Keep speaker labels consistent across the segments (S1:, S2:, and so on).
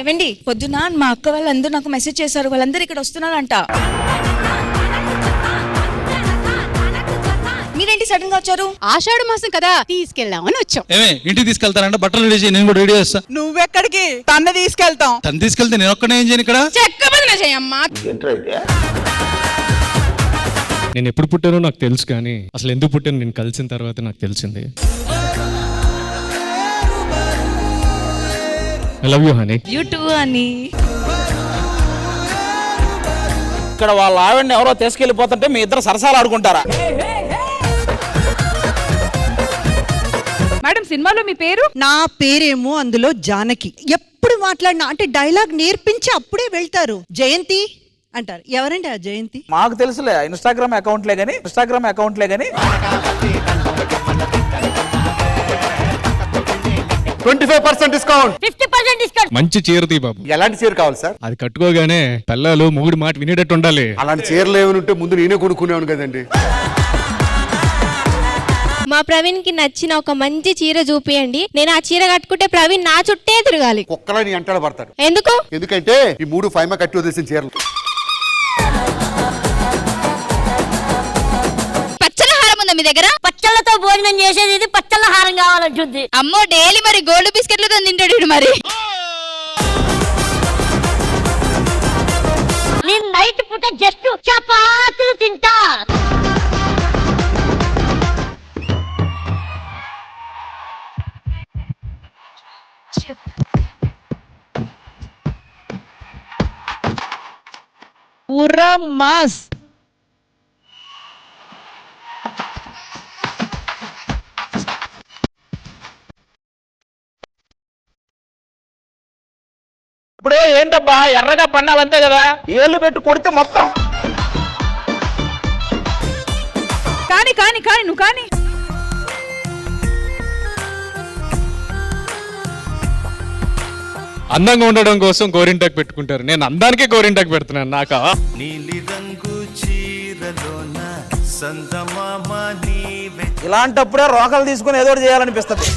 S1: ఏవండి పొద్దున మా అక్క వాళ్ళందరూ నాకు మెసేజ్ చేశారు, వాళ్ళందరూ ఇక్కడ వస్తున్నారంట. మీరేంటి సడన్ గా వచ్చారు?
S2: ఆషాఢ మాసం కదా, తీసుకెళ్దామని వచ్చాం.
S3: ఇంటికి తీసుకెళ్తారంట, బట్టలు రెడీ చేయి, నేను కూడా రెడీ చేస్తా.
S4: నువ్వెక్కడికి? తన్ను తీసుకెళ్తాం.
S3: తను తీసుకెళ్తే నేను ఒక్కనే ఏం చేయను ఇక్కడ?
S2: చెక్క బదులు చేయమ్మా.
S5: నేను ఎప్పుడు పుట్టానో నాకు తెలుసు, కానీ అసలు ఎందుకు పుట్టానో నేను కలిసిన తర్వాత నాకు తెలిసింది. I love you honey.
S1: You two అని.
S6: ఇక్కడ వాళ్ళ ఆవిడని ఎవరో తీసుకెళ్లిపోతుంటే మీ ఇద్దరు సరసాలు ఆడుకుంటారా?
S2: మేడం, సినిమాలో మీ పేరు?
S4: నా పేరేమో అందులో జానకి. ఎప్పుడు మాట్లాడినా అంటే డైలాగ్ నేర్పించి అప్పుడే వెళ్తారు. జయంతి అంటారు. ఎవరండి ఆ జయంతి?
S6: మాకు తెలుసులే, ఇన్స్టాగ్రామ్ అకౌంట్లే గానీ
S7: 25% డిస్కౌంట్,
S8: 50% డిస్కౌంట్.
S5: మంచి చీర తీ బాబు.
S7: ఎలాంటి చీర కావాలి సార్?
S5: అది కట్టుకోగానే పిల్లలు మొగుడు మాట వినేటట్టు ఉండాలి.
S7: అలాంటి చీరలు ఏమైనా ఉంటే ముందు నేనే కొనుక్కునేవాను కదండి.
S8: మా ప్రవీణ్ కి నచ్చిన ఒక మంచి చీర చూపియండి. నేను ఆ చీర కట్టుకుంటే ప్రవీణ్ నా చుట్టే తిరగాలి.
S7: కుక్కలని అంటాడు పడతాడు.
S8: ఎందుకు?
S7: ఎందుకంటే ఈ 3 ఫైమా కట్టి వదిలేసిన చీరలు.
S8: పచ్చల హారం ఉందా మీ దగ్గర?
S9: పచ్చళ్ళతో భోజనం చేసేది ఇది, పచ్చళ్ళ హారం కావాలంటుంది.
S8: అమ్మో, డైలీ మరి గోల్డ్ బిస్కెట్లతో తింటాడు మరి.
S9: నేను నైట్ పూట జస్ట్ చపాతీలు తింటా.
S4: పూరా మాస్.
S6: ఇప్పుడే ఏంటబ్బా ఎర్రగా పన్నాలంతే కదా, ఏళ్ళు పెట్టి కొడితే మొత్తం.
S2: కానీ కానీ కానీ నువ్వు కానీ.
S5: అందంగా ఉండడం కోసం గోరింటాకు పెట్టుకుంటారు, నేను అందానికే గోరింటాకు పెడుతున్నాను. నాకా
S6: ఇలాంటప్పుడే రోకలు తీసుకుని ఏదో ఒకటి చేయాలనిపిస్తుంది.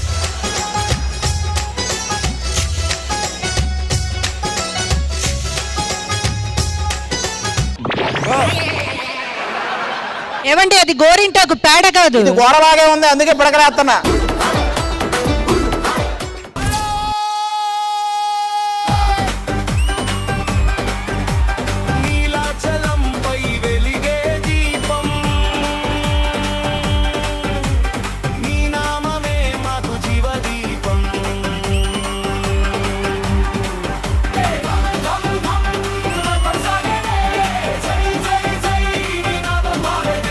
S4: ఏమండి అది గోరింటాకు పేడ కాదు.
S6: ఇది గోడలాగే ఉంది, అందుకే పిడకలేస్తున్నా.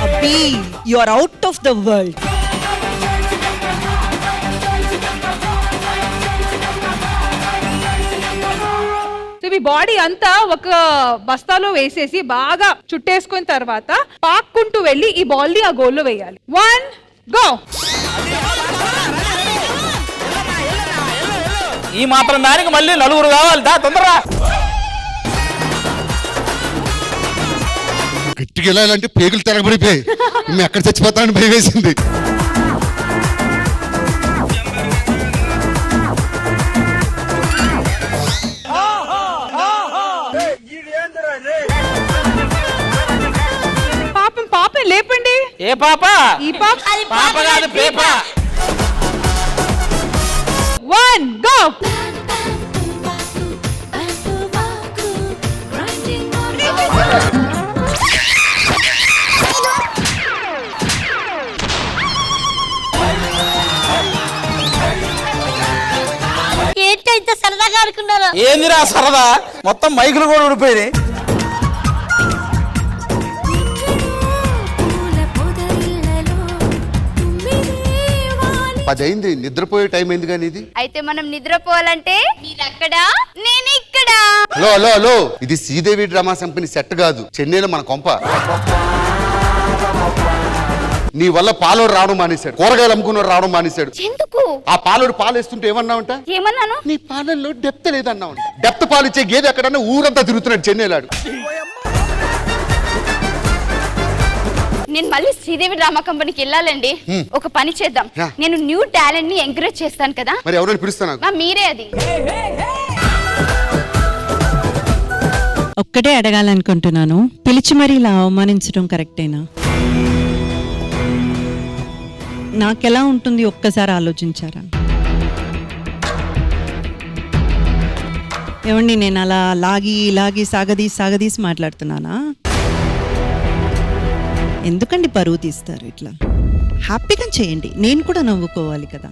S4: అబ్బి, you are out of the world.
S2: మీ బాడీ అంతా ఒక బస్తాలో వేసేసి బాగా చుట్టేసుకున్న తర్వాత పాక్కుంటూ వెళ్ళి ఈ బాల్ ని ఆ గోల్లో వేయాలి. 1 గో.
S6: ఈ మాత్రం దానికి మళ్ళీ నలుగురు కావాలి, దా తొందరగా.
S7: గట్టిగా వెళ్ళాలంటే పేగులు తెరగబడిపోయి మేము ఎక్కడ చచ్చిపోతామని భయం వేసింది.
S2: పాపం పాపం లేపండి.
S6: ఏ పాప?
S2: ఈ పాప.
S6: పాప కాదు, పేప.
S2: 1 గో.
S9: ఏంటో ఇంత సరదాగా ఆడుకున్నారా?
S6: ఏందిరా సరదా, మొత్తం మైకులు కూడా ఊడిపోయినాయి.
S7: అయింది, నిద్రపోయే టైం అయింది కానీ ఇది.
S8: అయితే మనం నిద్రపోవాలంటే మీరక్కడ, నేను ఇక్కడ.
S7: హలో హలో హలో, ఇది శ్రీదేవి డ్రామా కంపెనీ సెట్ కాదు, చెన్నైలో మన కొంప. నీ వల్ల పాలోడు రావడం మానేశాడు, కూరగాయలు అమ్ముకున్నాడు రావడం మానేశాడు.
S8: ఎందుకు?
S7: ఆ పాలోడు పాలేస్తుంటే ఏమన్నావంట?
S8: ఏమన్నాను?
S7: నీ పాలల్లో డెప్త్ లేదన్నావు. డెప్త్ పాలు ఇచ్చే గేదె ఎక్కడన్నా ఊరంతా తిరుగుతున్నాడు చెన్నైలాడు.
S8: నేను మళ్ళీ శ్రీదేవి డ్రామా కంపెనీకి వెళ్ళాలండి. ఒక పని చేద్దాం, నేను న్యూ టాలెంట్ ని ఎంకరేజ్ చేస్తాను కదా.
S7: మరి ఎవరైనా పిలుస్తా నాకు?
S8: మీరే అది.
S4: ఒక్కటే అడగాలనుకుంటున్నాను, పిలిచి మరీ ఇలా అవమానించడం కరెక్టేనా? నాకెలా ఉంటుంది ఒక్కసారి ఆలోచించారా? ఏమండి, నేను అలా లాగి సాగదీసి మాట్లాడుతున్నానా? ఎందుకండి పరువు తీస్తారు? ఇట్లా హ్యాపీగా చేయండి, నేను కూడా నవ్వుకోవాలి కదా.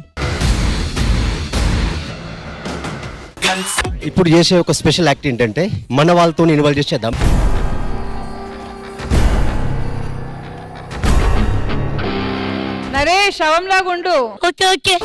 S10: ఇప్పుడు చేసే ఒక స్పెషల్ యాక్ట్ ఏంటంటే మన వాళ్ళతో ఇన్వాల్వ్ చేసేద్దాం.
S2: నరేష్ శవంలాగుండు.
S9: Okay okay